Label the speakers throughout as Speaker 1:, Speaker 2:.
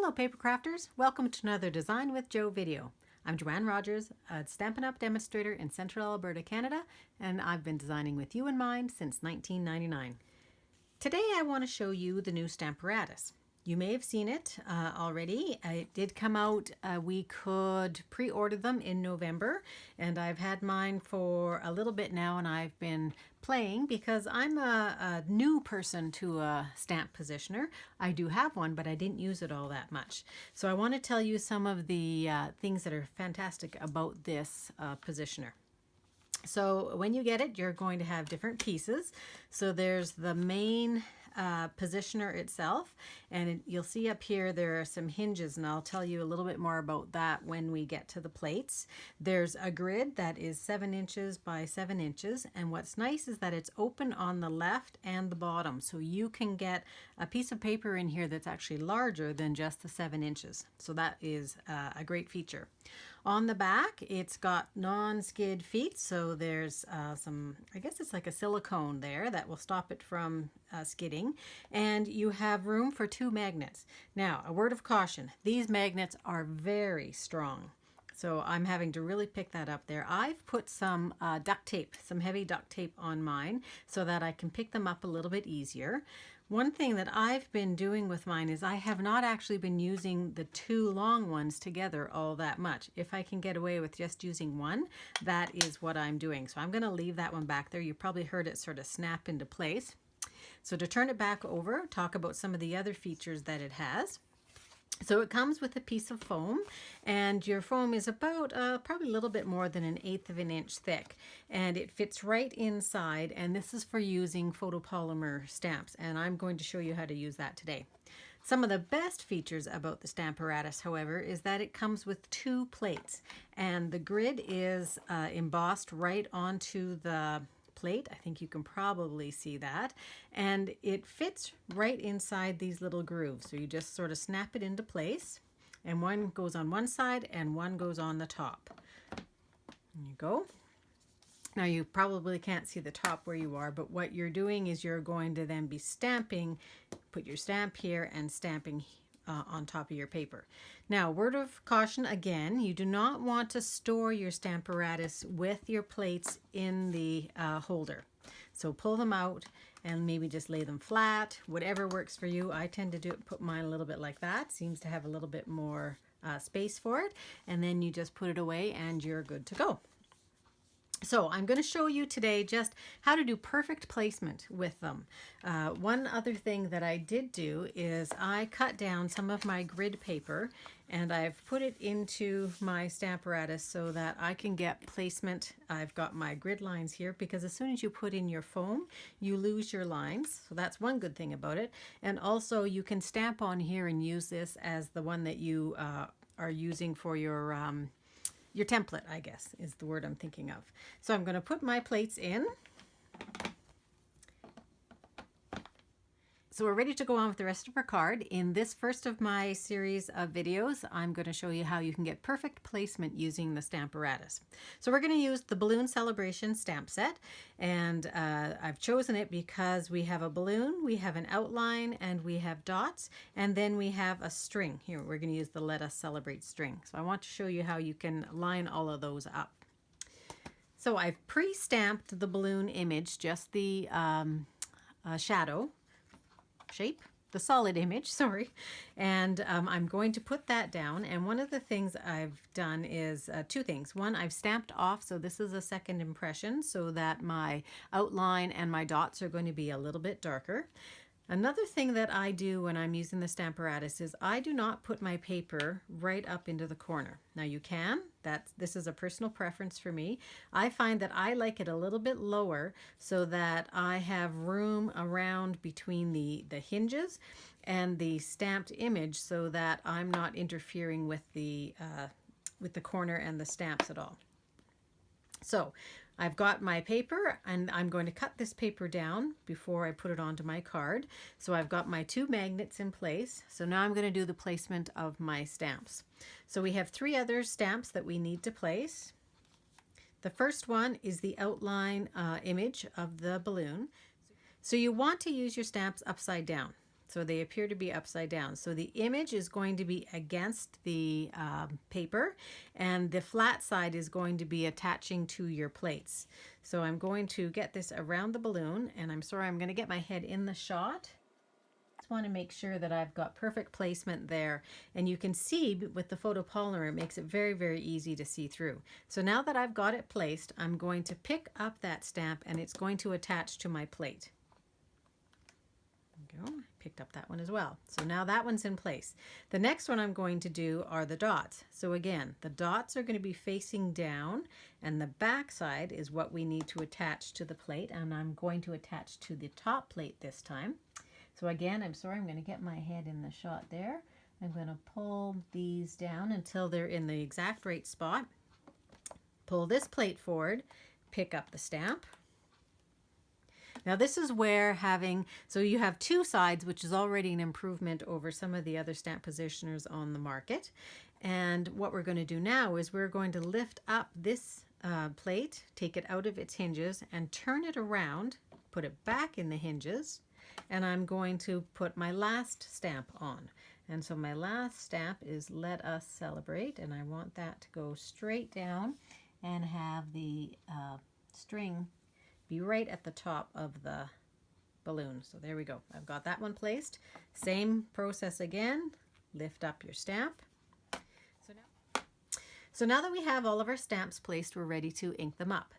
Speaker 1: Hello Papercrafters, welcome to another Design with Joe video. I'm Joanne Rogers, a Stampin' Up! Demonstrator in Central Alberta, Canada, and I've been designing with you in mind since 1999. Today I want to show you the new Stamparatus. You may have seen it already. It did come out. We could pre-order them in November, and I've had mine for a little bit now, and I've been playing because I'm a new person to a stamp positioner. I do have one, but I didn't use it all that much. So I want to tell you some of the things that are fantastic about this positioner. So when you get it, you're going to have different pieces. So there's the main positioner itself, and you'll see up here there are some hinges, and I'll tell you a little bit more about that when we get to the plates. There's a grid that is 7 inches by 7 inches, and what's nice is that it's open on the left and the bottom, so you can get a piece of paper in here that's actually larger than just the 7 inches. So that is a great feature. On the back, it's got non-skid feet, so there's some, I guess it's like a silicone there that will stop it from skidding, and you have room for 2 magnets. Now, a word of caution, these magnets are very strong, so I'm having to really pick that up there. I've put some duct tape, some heavy duct tape on mine so that I can pick them up a little bit easier. One thing that I've been doing with mine is I have not actually been using the 2 long ones together all that much. If I can get away with just using one, that is what I'm doing. So I'm going to leave that one back there. You probably heard it sort of snap into place. So to turn it back over, talk about some of the other features that it has. So it comes with a piece of foam, and your foam is about probably a little bit more than 1/8 of an inch thick, and it fits right inside, and this is for using photopolymer stamps, and I'm going to show you how to use that today. Some of the best features about the Stamparatus, however, is that it comes with 2 plates, and the grid is embossed right onto the plate. I think you can probably see that, and it fits right inside these little grooves, so you just sort of snap it into place, and one goes on one side and one goes on the top. There you go. Now you probably can't see the top where you are, but what you're doing is you're going to then be stamping, put your stamp here and stamping on top of your paper. Now, word of caution again, you do not want to store your Stamparatus with your plates in the holder. So pull them out and maybe just lay them flat, whatever works for you. I tend to put mine a little bit like that. Seems to have a little bit more space for it. And then you just put it away and you're good to go. So I'm going to show you today just how to do perfect placement with them. One other thing that I did do is I cut down some of my grid paper and I've put it into my Stamparatus so that I can get placement. I've got my grid lines here because as soon as you put in your foam, you lose your lines. So that's one good thing about it. And also you can stamp on here and use this as the one that you are using for your template, I guess, is the word I'm thinking of. So I'm going to put my plates in. So we're ready to go on with the rest of our card. In this first of my series of videos, I'm going to show you how you can get perfect placement using the Stamparatus. So we're going to use the Balloon Celebration stamp set, and I've chosen it because we have a balloon, we have an outline, and we have dots, and then we have a string. Here, we're going to use the Let Us Celebrate string. So I want to show you how you can line all of those up. So I've pre-stamped the balloon image, just the shadow shape, the solid image, sorry, and I'm going to put that down. And one of the things I've done is 2 things. One, I've stamped off, so this is a second impression so that my outline and my dots are going to be a little bit darker. Another thing that I do when I'm using the Stamparatus is I do not put my paper right up into the corner. Now you can, this is a personal preference for me. I find that I like it a little bit lower so that I have room around between the hinges and the stamped image so that I'm not interfering with the corner and the stamps at all. So I've got my paper and I'm going to cut this paper down before I put it onto my card. So I've got my 2 magnets in place. So now I'm going to do the placement of my stamps. So we have 3 other stamps that we need to place. The first one is the outline image of the balloon. So you want to use your stamps upside down. So they appear to be upside down. So the image is going to be against the paper, and the flat side is going to be attaching to your plates. So I'm going to get this around the balloon, and I'm sorry, I'm going to get my head in the shot. Just want to make sure that I've got perfect placement there. And you can see with the photopolymer, it makes it very, very easy to see through. So now that I've got it placed, I'm going to pick up that stamp and it's going to attach to my plate. There we go. I picked up that one as well. So now that one's in place. The next one I'm going to do are the dots. So again, the dots are going to be facing down, and the back side is what we need to attach to the plate, and I'm going to attach to the top plate this time. So again, I'm sorry, I'm going to get my head in the shot there. I'm going to pull these down until they're in the exact right spot. Pull this plate forward, pick up the stamp. Now this is where so you have two sides, which is already an improvement over some of the other stamp positioners on the market. And what we're going to do now is we're going to lift up this plate, take it out of its hinges and turn it around, put it back in the hinges. And I'm going to put my last stamp on. And so my last stamp is Let Us Celebrate, and I want that to go straight down and have the string be right at the top of the balloon. So there we go. I've got that one placed. Same process again. Lift up your stamp. So now that we have all of our stamps placed, we're ready to ink them up.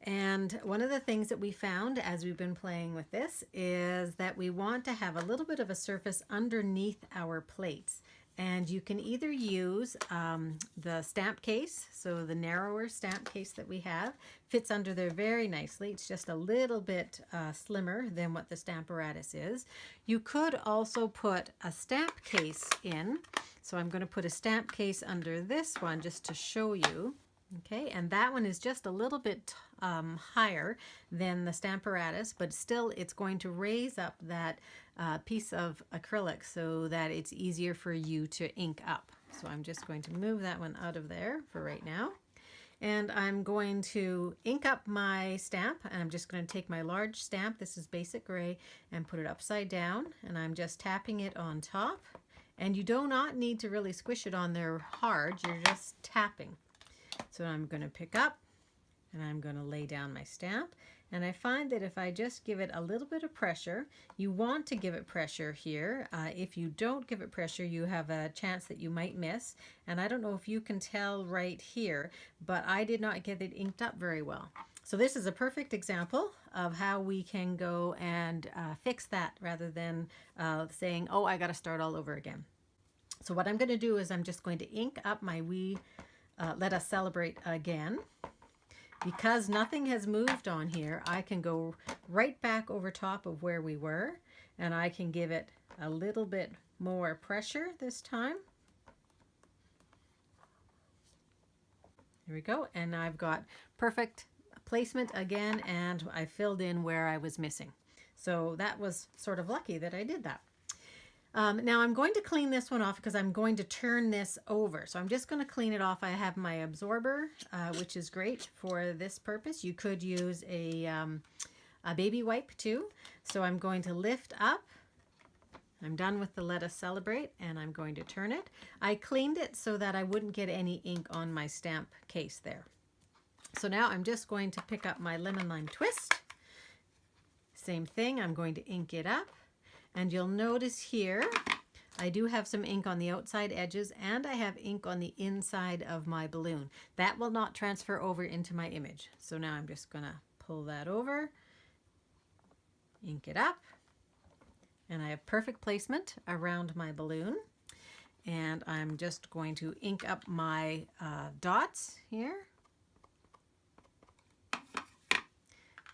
Speaker 1: And one of the things that we found as we've been playing with this is that we want to have a little bit of a surface underneath our plates. And you can either use the stamp case, so the narrower stamp case that we have fits under there very nicely. It's just a little bit slimmer than what the Stamparatus is. You could also put a stamp case in. So I'm going to put a stamp case under this one just to show you. Okay, and that one is just a little bit higher than the Stamparatus, but still it's going to raise up that piece of acrylic so that it's easier for you to ink up. So I'm just going to move that one out of there for right now. And I'm going to ink up my stamp, and I'm just going to take my large stamp, this is basic gray, and put it upside down, and I'm just tapping it on top. And you do not need to really squish it on there hard, you're just tapping. So I'm going to pick up and I'm going to lay down my stamp, and I find that if I just give it a little bit of pressure, you want to give it pressure here. If you don't give it pressure, you have a chance that you might miss, and I don't know if you can tell right here, but I did not get it inked up very well. So this is a perfect example of how we can go and fix that rather than saying, oh, I got to start all over again. So what I'm going to do is I'm just going to ink up my Let Us Celebrate again. Because nothing has moved on here, I can go right back over top of where we were, and I can give it a little bit more pressure this time. There we go, and I've got perfect placement again, and I filled in where I was missing. So that was sort of lucky that I did that. Now I'm going to clean this one off because I'm going to turn this over. So I'm just going to clean it off. I have my absorber, which is great for this purpose. You could use a baby wipe too. So I'm going to lift up. I'm done with the Let Us Celebrate, and I'm going to turn it. I cleaned it so that I wouldn't get any ink on my stamp case there. So now I'm just going to pick up my Lemon Lime Twist. Same thing, I'm going to ink it up. And you'll notice here, I do have some ink on the outside edges, and I have ink on the inside of my balloon. That will not transfer over into my image. So now I'm just going to pull that over, ink it up, and I have perfect placement around my balloon. And I'm just going to ink up my dots here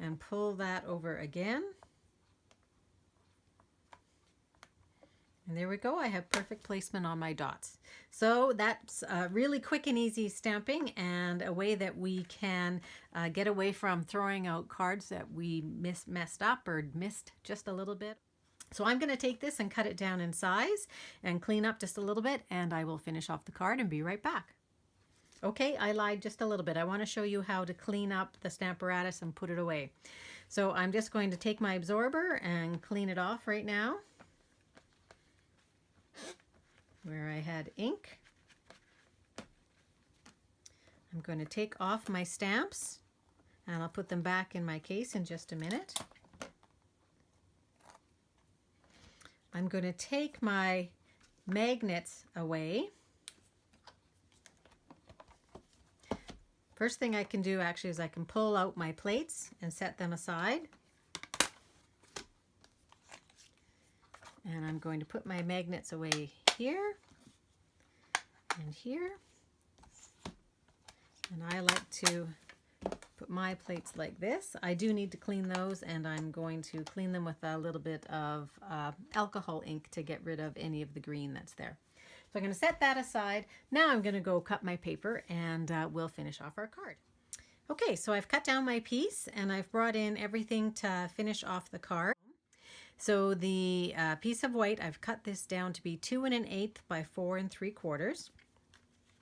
Speaker 1: and pull that over again. And there we go, I have perfect placement on my dots. So that's really quick and easy stamping, and a way that we can get away from throwing out cards that we messed up or missed just a little bit. So I'm going to take this and cut it down in size and clean up just a little bit, and I will finish off the card and be right back. Okay, I lied just a little bit. I want to show you how to clean up the Stamparatus and put it away. So I'm just going to take my absorber and clean it off right now. where I had ink. I'm going to take off my stamps and I'll put them back in my case in just a minute. I'm going to take my magnets away. First thing I can do actually is I can pull out my plates and set them aside. And I'm going to put my magnets away here and here. And I like to put my plates like this. I do need to clean those, and I'm going to clean them with a little bit of alcohol ink to get rid of any of the green that's there. So I'm going to set that aside. Now I'm going to go cut my paper, and we'll finish off our card. Okay, so I've cut down my piece and I've brought in everything to finish off the card. So the piece of white, I've cut this down to be 2 1/8 by 4 3/4.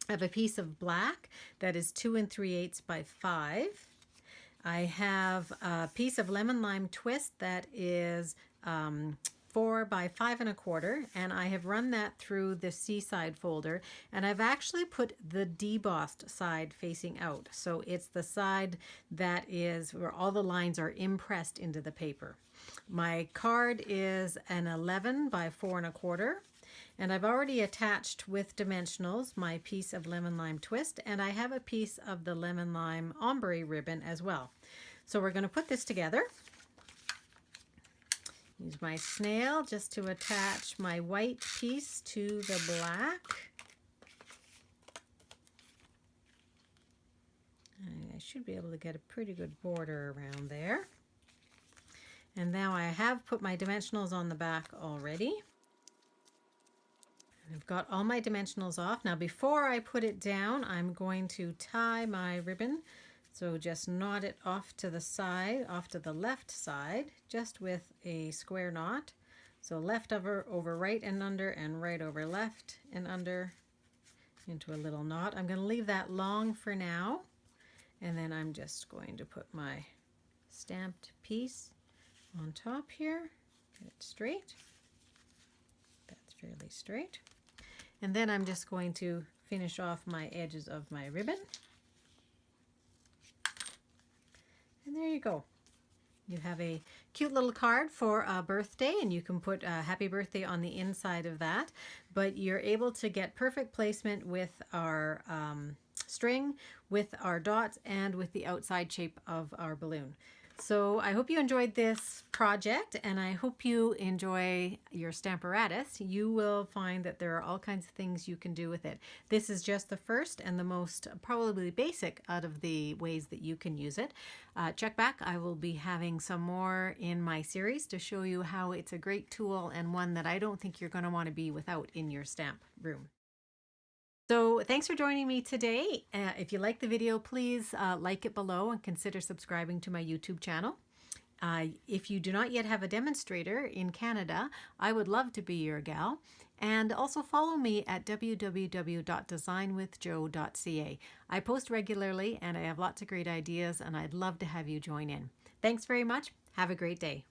Speaker 1: I have a piece of black that is 2 3/8 by 5. I have a piece of lemon lime twist that is 4 by 5 1/4, and I have run that through the C-side folder, and I've actually put the debossed side facing out. So it's the side that is where all the lines are impressed into the paper. My card is an 11 by 4 1/4. And I've already attached with dimensionals my piece of lemon lime twist, and I have a piece of the lemon lime ombre ribbon as well. So we're going to put this together. Use my snail just to attach my white piece to the black. I should be able to get a pretty good border around there. And now I have put my dimensionals on the back already. I've got all my dimensionals off. Now before I put it down, I'm going to tie my ribbon. So just knot it off to the side, off to the left side, just with a square knot. So left over right and under, and right over left and under into a little knot. I'm going to leave that long for now. And then I'm just going to put my stamped piece on top here. Get it straight. That's fairly straight. And then I'm just going to finish off my edges of my ribbon. And there you go. You have a cute little card for a birthday, and you can put happy birthday on the inside of that. But you're able to get perfect placement with our string, with our dots, and with the outside shape of our balloon. So I hope you enjoyed this project, and I hope you enjoy your Stamparatus. You will find that there are all kinds of things you can do with it. This is just the first and the most probably basic out of the ways that you can use it. Check back. I will be having some more in my series to show you how it's a great tool, and one that I don't think you're going to want to be without in your stamp room. So thanks for joining me today. If you like the video, please like it below and consider subscribing to my YouTube channel. If you do not yet have a demonstrator in Canada, I would love to be your gal. And also follow me at www.designwithjo.ca. I post regularly and I have lots of great ideas, and I'd love to have you join in. Thanks very much. Have a great day.